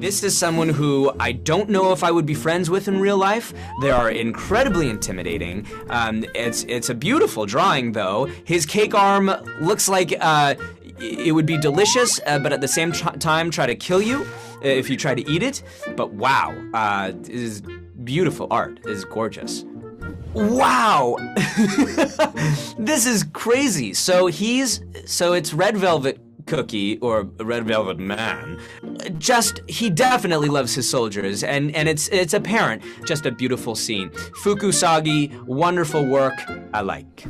This is someone who I don't know if I would be friends with in real life. They are incredibly intimidating. It's a beautiful drawing, though. His cake arm looks like it would be delicious, but at the same time try to kill you if you try to eat it. But wow, it is beautiful art. It is gorgeous. Wow! This is crazy. So it's Red Velvet Cookie, or Red Velvet Man. He definitely loves his soldiers, and it's apparent. Just a beautiful scene. Fukusagi, wonderful work, I like.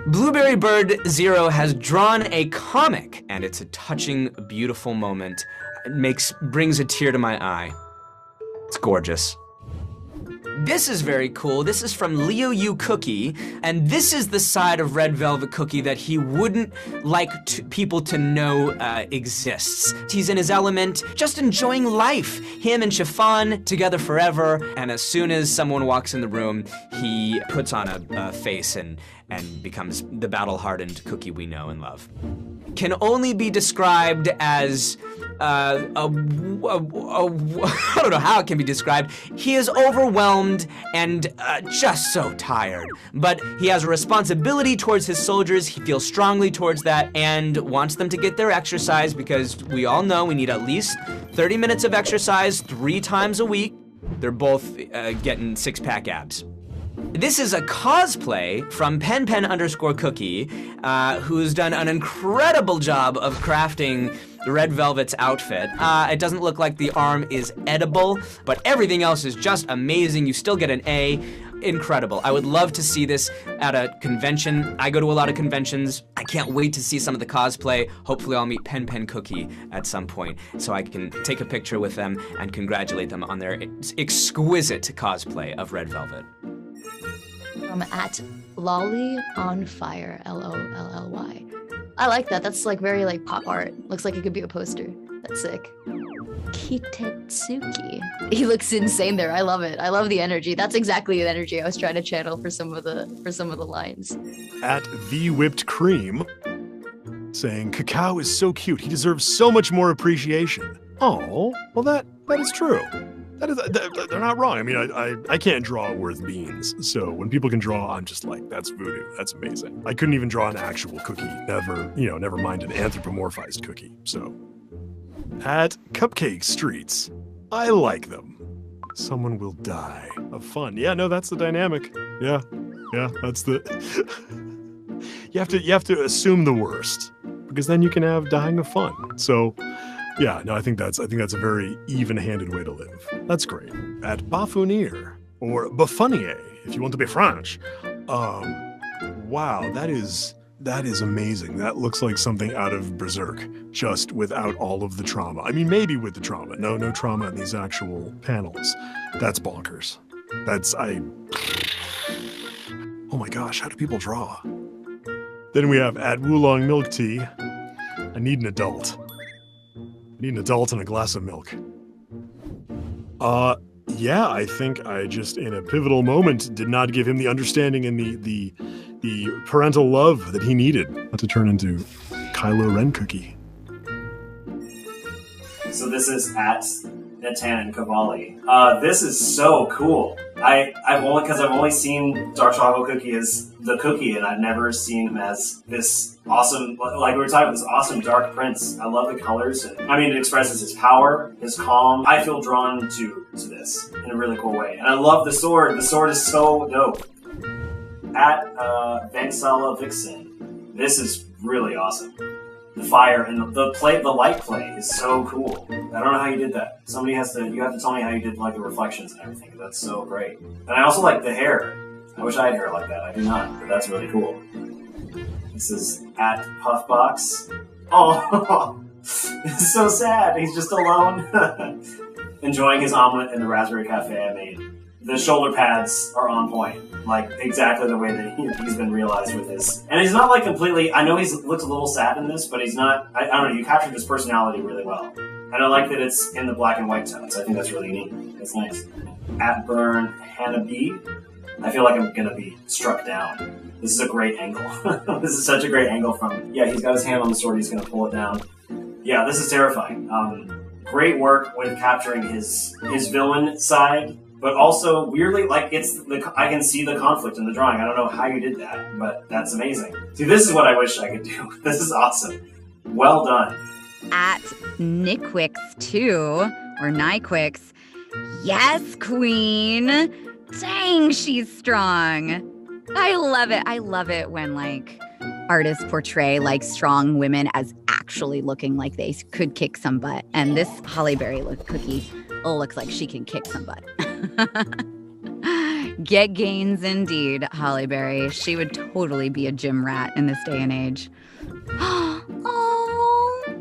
Blueberry Bird Zero has drawn a comic, and it's a touching, beautiful moment. It brings a tear to my eye. It's gorgeous. This is very cool. This is from Leo Yu Cookie, and this is the side of Red Velvet Cookie that he wouldn't like people to know exists. He's in his element, just enjoying life. Him and Chiffon together forever, and as soon as someone walks in the room, he puts on a face and becomes the battle-hardened Cookie we know and love. Can only be described as I don't know how it can be described. He is overwhelmed and just so tired. But he has a responsibility towards his soldiers. He feels strongly towards that and wants them to get their exercise, because we all know we need at least 30 minutes of exercise 3 times a week. They're both getting 6-pack abs. This is a cosplay from pen_cookie, who's done an incredible job of crafting Red Velvet's outfit. It doesn't look like the arm is edible, but everything else is just amazing. You still get an A. Incredible. I would love to see this at a convention. I go to a lot of conventions. I can't wait to see some of the cosplay. Hopefully I'll meet Pen Cookie at some point so I can take a picture with them and congratulate them on their exquisite cosplay of Red Velvet. At Lolly on Fire, L-O-L-L-Y. I like that. That's like very like pop art. Looks like it could be a poster. That's sick. Kitetsuki. He looks insane there. I love it. I love the energy. That's exactly the energy I was trying to channel for some of the lines. At The Whipped Cream, saying, "Cacao is so cute. He deserves so much more appreciation." Oh, well that is true. They're not wrong. I mean, I can't draw worth beans. So when people can draw, I'm just like, that's voodoo. That's amazing. I couldn't even draw an actual cookie. Never mind an anthropomorphized cookie. So at Cupcake Streets, I like them. Someone will die of fun. Yeah, no, that's the dynamic. Yeah, that's the. you have to assume the worst, because then you can have dying of fun. So. Yeah, no, I think that's a very even-handed way to live. That's great. At Baffoonier, or Baffonnier, if you want to be French. Wow, that is amazing. That looks like something out of Berserk, just without all of the trauma. I mean, maybe with the trauma. No trauma in these actual panels. That's bonkers. Oh my gosh, how do people draw? Then we have at Wulong Milk Tea, I need an adult. Need an adult and a glass of milk. Yeah, I think I just, in a pivotal moment, did not give him the understanding and the parental love that he needed not to turn into Kylo Ren Cookie. So this is at Natan Cavalli. This is so cool. I've only seen Dark Chocolate Cookie as the cookie, and I've never seen him as this awesome, like we were talking about, this awesome dark prince. I love the colors, and I mean, it expresses his power, his calm. I feel drawn to this in a really cool way, and I love the sword. The sword is so dope. At Vansala Vixen, this is really awesome. The fire and the light play is so cool. I don't know how you did that. You have to tell me how you did like the reflections and everything. That's so great. And I also like the hair. I wish I had hair like that. I do not, but that's really cool. This is at Puffbox. Oh, it's so sad. He's just alone, enjoying his omelet in the raspberry cafe I made. The shoulder pads are on point. Like, exactly the way that he's been realized with his... And he's not, like, completely... I know he looks a little sad in this, but he's not... I don't know, you captured his personality really well. And I like that it's in the black and white tones. I think that's really neat. That's nice. At Burn Hannah B. I feel like I'm gonna be struck down. This is a great angle. This is such a great angle from... Yeah, he's got his hand on the sword, he's gonna pull it down. Yeah, this is terrifying. great work with capturing his villain side, but also weirdly, like I can see the conflict in the drawing. I don't know how you did that, but that's amazing. See, this is what I wish I could do. This is awesome. Well done. At Niquix2 or Nyquix, yes, queen. Dang, she's strong. I love it. I love it when like artists portray like strong women as actually looking like they could kick some butt. And this Holly Berry cookie looks like she can kick some butt. Get gains indeed, Holly Berry. She would totally be a gym rat in this day and age. Oh,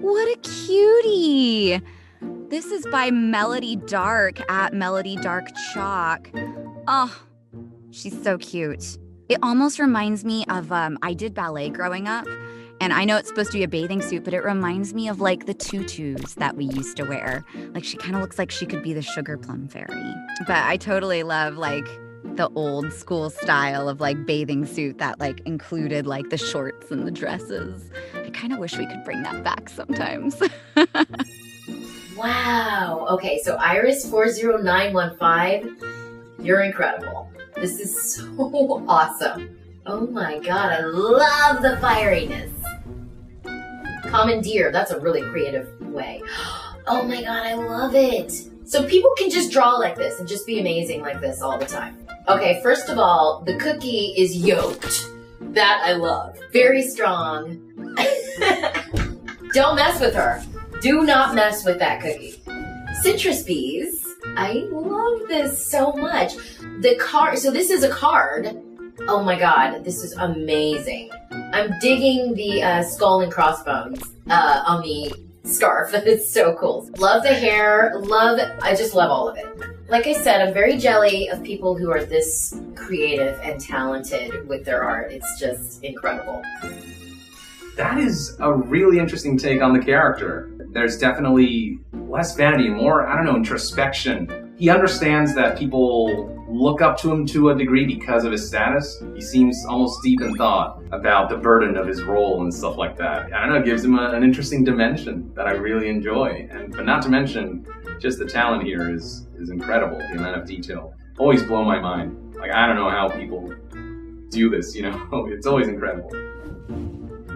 what a cutie. This is by Melody Dark at Melody Dark Chalk. Oh, she's so cute. It almost reminds me of, I did ballet growing up, and I know it's supposed to be a bathing suit, but it reminds me of like the tutus that we used to wear. Like she kind of looks like she could be the Sugar Plum Fairy. But I totally love like the old school style of like bathing suit that like included like the shorts and the dresses. I kind of wish we could bring that back sometimes. Wow. Okay, so Iris40915, you're incredible. This is so awesome. Oh my god, I love the fieriness. Commandeer, that's a really creative way. Oh my god, I love it. So people can just draw like this and just be amazing like this all the time. Okay, first of all, the cookie is yoked. That I love. Very strong. Don't mess with her. Do not mess with that cookie. Citrus bees. I love this so much. The card, so this is a card. Oh my god, this is amazing. I'm digging the skull and crossbones on the scarf. It's so cool. Love the hair, I just love all of it. Like I said, I'm very jelly of people who are this creative and talented with their art. It's just incredible. That is a really interesting take on the character. There's definitely less vanity, more, I don't know, introspection. He understands that people look up to him to a degree because of his status. He seems almost deep in thought about the burden of his role and stuff like that. I don't know, it gives him an interesting dimension that I really enjoy. But not to mention, just the talent here is incredible. The amount of detail always blow my mind. Like, I don't know how people do this, you know? It's always incredible.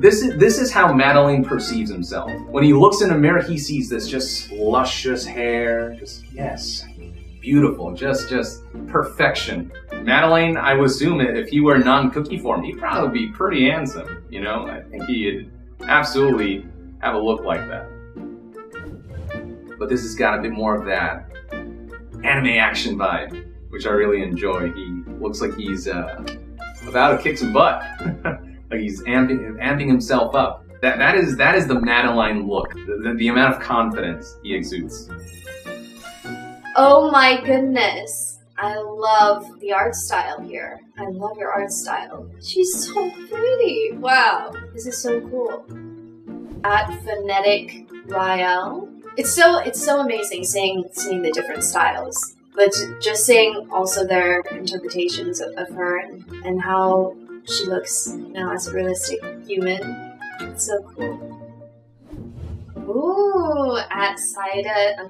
This is how Madeline perceives himself. When he looks in a mirror, he sees this just luscious hair, just, yes, beautiful, just perfection. Madeline, I would assume if he were non-cookie form, he'd probably be pretty handsome, you know? I think he'd absolutely have a look like that. But this has got a bit more of that anime action vibe, which I really enjoy. He looks like he's about to kick some butt. Like he's amping himself up. That is the Madeline look. The amount of confidence he exudes. Oh my goodness. I love the art style here. I love your art style. She's so pretty. Wow. This is so cool. At Phonetic Rael. It's so amazing seeing the different styles. But just seeing also their interpretations of her and how she looks now as a realistic human. It's so cool. Ooh, at Saida_daily.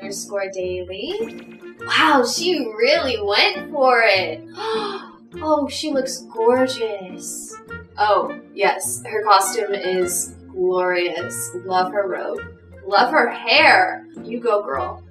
Wow, she really went for it. Oh, she looks gorgeous. Oh, yes, her costume is glorious. Love her robe. Love her hair. You go, girl.